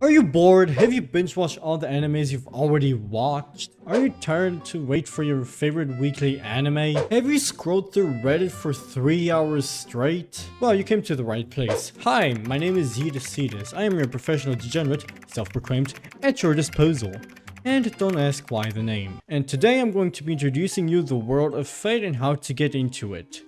Are you bored? Have you binge watched all the animes you've already watched? Are you tired to wait for your favorite weekly anime? Have you scrolled through Reddit for 3 hours straight? Well, you came to the right place. Hi, my name is Zetus. I am your professional degenerate, self-proclaimed, at your disposal. And don't ask why the name. And today I'm going to be introducing you the world of Fate and how to get into it.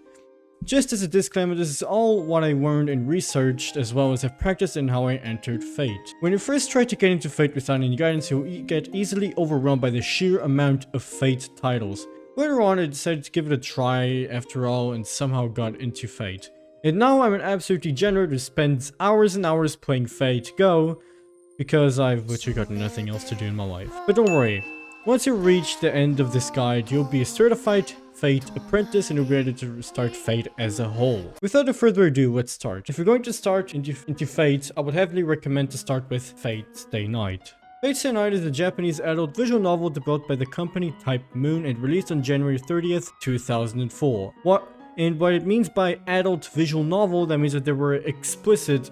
Just as a disclaimer, this is all what I learned and researched, as well as have practiced in how I entered Fate. When you first try to get into Fate without any guidance, you'll get easily overwhelmed by the sheer amount of Fate titles. Later on, I decided to give it a try after all and somehow got into Fate. And now I'm an absolute degenerate who spends hours and hours playing Fate Go, because I've literally got nothing else to do in my life. But don't worry, once you reach the end of this guide, you'll be a certified Fate apprentice and you'll be ready to start Fate as a whole. Without further ado, let's start. If you're going to start into Fate, I would heavily recommend to start with Fate Stay Night. Fate Stay Night is a Japanese adult visual novel developed by the company Type Moon and released on January 30th, 2004. What it means by adult visual novel, that means that there were explicit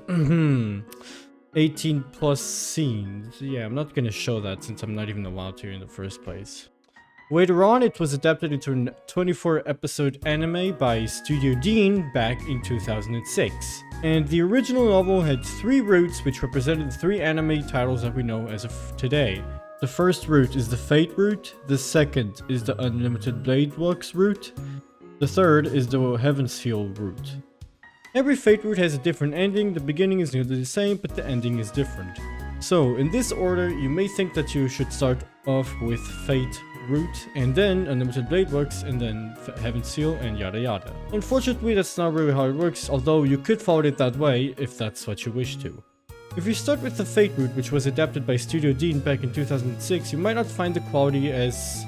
18 plus scenes. Yeah, I'm not gonna show that since I'm not even allowed to in the first place. Later on, it was adapted into a 24-episode anime by Studio Dean back in 2006. And the original novel had 3 routes which represented the 3 anime titles that we know as of today. The first route is the Fate route, the second is the Unlimited Bladeworks route, the third is the Heaven's Feel route. Every Fate route has a different ending. The beginning is nearly the same, but the ending is different. So, in this order, you may think that you should start off with Fate route, and then Unlimited Bladeworks, and then Heaven's Seal, and yada yada. Unfortunately, that's not really how it works, although you could follow it that way if that's what you wish to. If you start with the Fate route, which was adapted by Studio Dean back in 2006, you might not find the quality as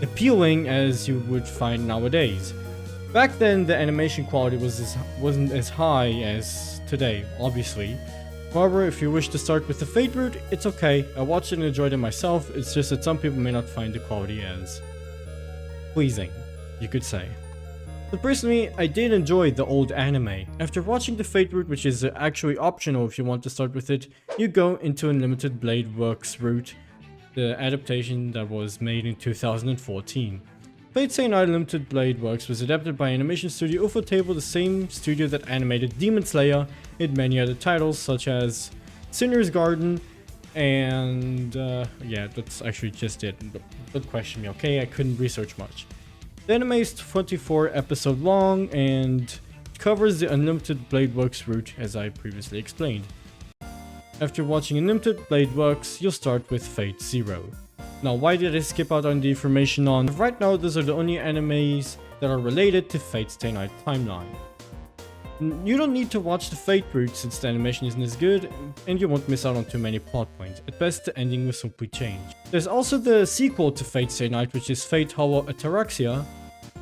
appealing as you would find nowadays. Back then, the animation quality wasn't as high as today, obviously. However, if you wish to start with the Fate route, it's okay. I watched it and enjoyed it myself. It's just that some people may not find the quality as pleasing, you could say. But personally, I did enjoy the old anime. After watching the Fate route, which is actually optional if you want to start with it, you go into Unlimited Bladeworks route, the adaptation that was made in 2014. Fate Stay Night Unlimited Bladeworks was adapted by animation studio Ufotable, the same studio that animated Demon Slayer and many other titles such as Sinner's Garden and yeah, that's actually just it. Don't question me, okay? I couldn't research much. The anime is 24 episode long and covers the Unlimited Bladeworks route as I previously explained. After watching Unlimited Bladeworks, you'll start with Fate Zero. Now, why did I skip out on the information on? Right now, those are the only animes that are related to Fate Stay Night timeline. You don't need to watch the Fate route since the animation isn't as good, and you won't miss out on too many plot points. At best, the ending will simply change. There's also the sequel to Fate Stay Night, which is Fate Hollow Ataraxia,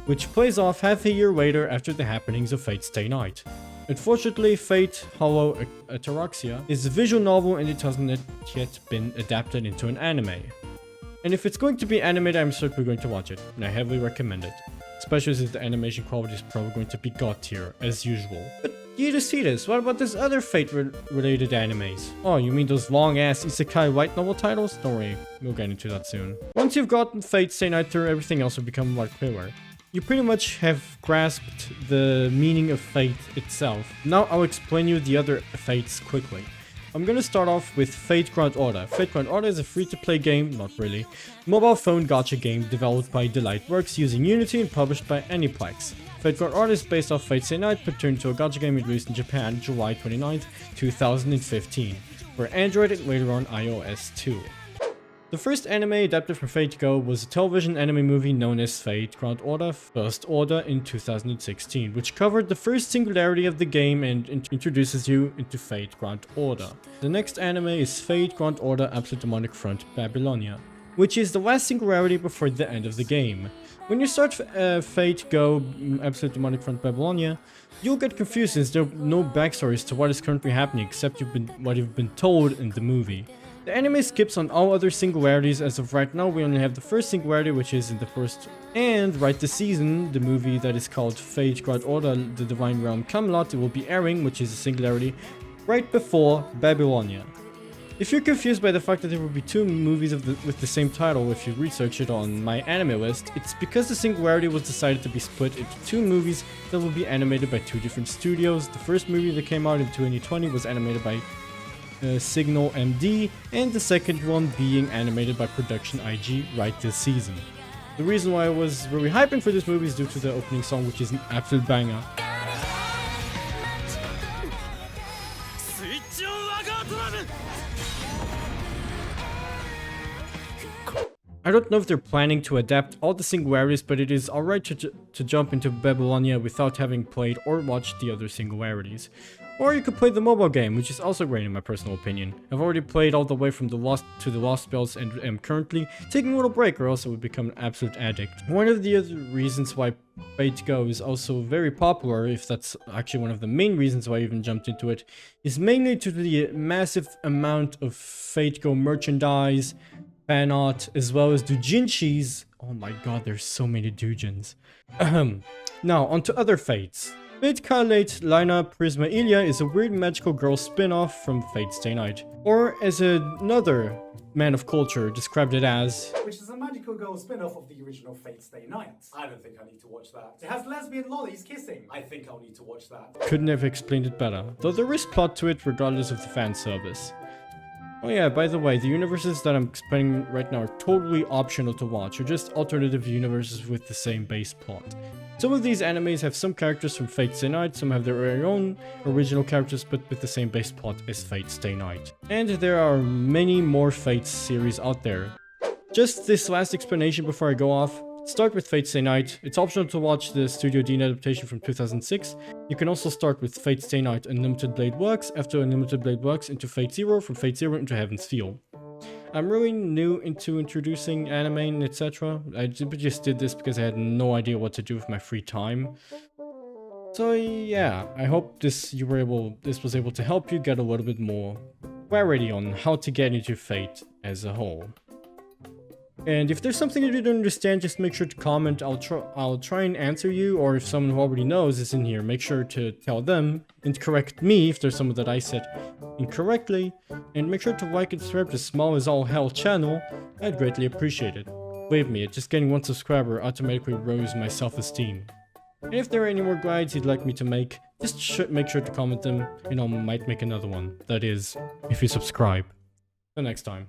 which plays off half a year later after the happenings of Fate Stay Night. Unfortunately, Fate Hollow Ataraxia is a visual novel and it hasn't yet been adapted into an anime. And if it's going to be animated, I'm certainly going to watch it, and I heavily recommend it. Especially since the animation quality is probably going to be god tier, as usual. But you just see this, what about these other Fate-related animes? Oh, you mean those long-ass isekai light novel titles? Don't worry, we'll get into that soon. Once you've gotten Fate Stay Night through, everything else will become a lot clearer. You pretty much have grasped the meaning of Fate itself. Now I'll explain you the other Fates quickly. I'm gonna start off with Fate Grand Order. Fate Grand Order is a free-to-play game, not really, mobile phone gacha game developed by Bladeworks using Unity and published by Aniplex. Fate Grand Order is based off Fate Stay Night, but turned into a gacha game released in Japan July 29th, 2015, for Android and later on iOS 2. The first anime adapted from Fate Go was a television anime movie known as Fate Grand Order First Order in 2016, which covered the first singularity of the game and introduces you into Fate Grand Order. The next anime is Fate Grand Order Absolute Demonic Front Babylonia, which is the last singularity before the end of the game. When you start Fate Go Absolute Demonic Front Babylonia, you'll get confused since there are no backstories to what is currently happening except what you've been told in the movie. The anime skips on all other singularities. As of right now, we only have the first singularity, which is in the first and right this season, the movie that is called Fate Grand Order The Divine Realm Camelot will be airing, which is a singularity right before Babylonia. If you're confused by the fact that there will be two movies with the same title if you research it on my anime list, it's because the Singularity was decided to be split into two movies that will be animated by two different studios. The first movie that came out in 2020 was animated by Signal MD, and the second one being animated by Production IG right this season. The reason why I was really hyping for this movie is due to the opening song, which is an absolute banger. I don't know if they're planning to adapt all the Singularities, but it is alright to jump into Babylonia without having played or watched the other Singularities. Or you could play the mobile game, which is also great in my personal opinion. I've already played all the way from the Lost Spells and am currently taking a little break or else I would become an absolute addict. One of the other reasons why Fate Go is also very popular, if that's actually one of the main reasons why I even jumped into it, is mainly due to the massive amount of Fate Go merchandise, fan art, as well as doujinshis. Oh my god, there's so many doujins. Now, on to other fates. Fate Kalate Lina Prisma Ilia is a weird magical girl spin-off from Fate Stay Night. Or as another man of culture described it as, which is a magical girl spin-off of the original Fate Stay Night. I don't think I need to watch that. It has lesbian lollies kissing. I think I'll need to watch that. Couldn't have explained it better, though there is plot to it regardless of the fan service. Oh yeah, by the way, the universes that I'm explaining right now are totally optional to watch, or just alternative universes with the same base plot. Some of these animes have some characters from Fate Stay Night, some have their own original characters but with the same base plot as Fate Stay Night. And there are many more Fate series out there. Just this last explanation before I go off. Start with Fate Stay Night. It's optional to watch the Studio Dean adaptation from 2006. You can also start with Fate Stay Night Unlimited Bladeworks, after Unlimited Bladeworks into Fate Zero, from Fate Zero into Heaven's Feel. I'm really new into introducing anime and etc. I just did this because I had no idea what to do with my free time. So yeah, I hope this was able to help you get a little bit more clarity on how to get into Fate as a whole. And if there's something you didn't understand, just make sure to comment. I'll try and answer you, or if someone who already knows is in here, make sure to tell them and correct me if there's someone that I said incorrectly. And make sure to like and subscribe to Small As All Hell channel. I'd greatly appreciate it. Believe me, just getting one subscriber automatically rose my self-esteem. And if there are any more guides you'd like me to make, just make sure to comment them, and I might make another one. That is, if you subscribe. Till next time.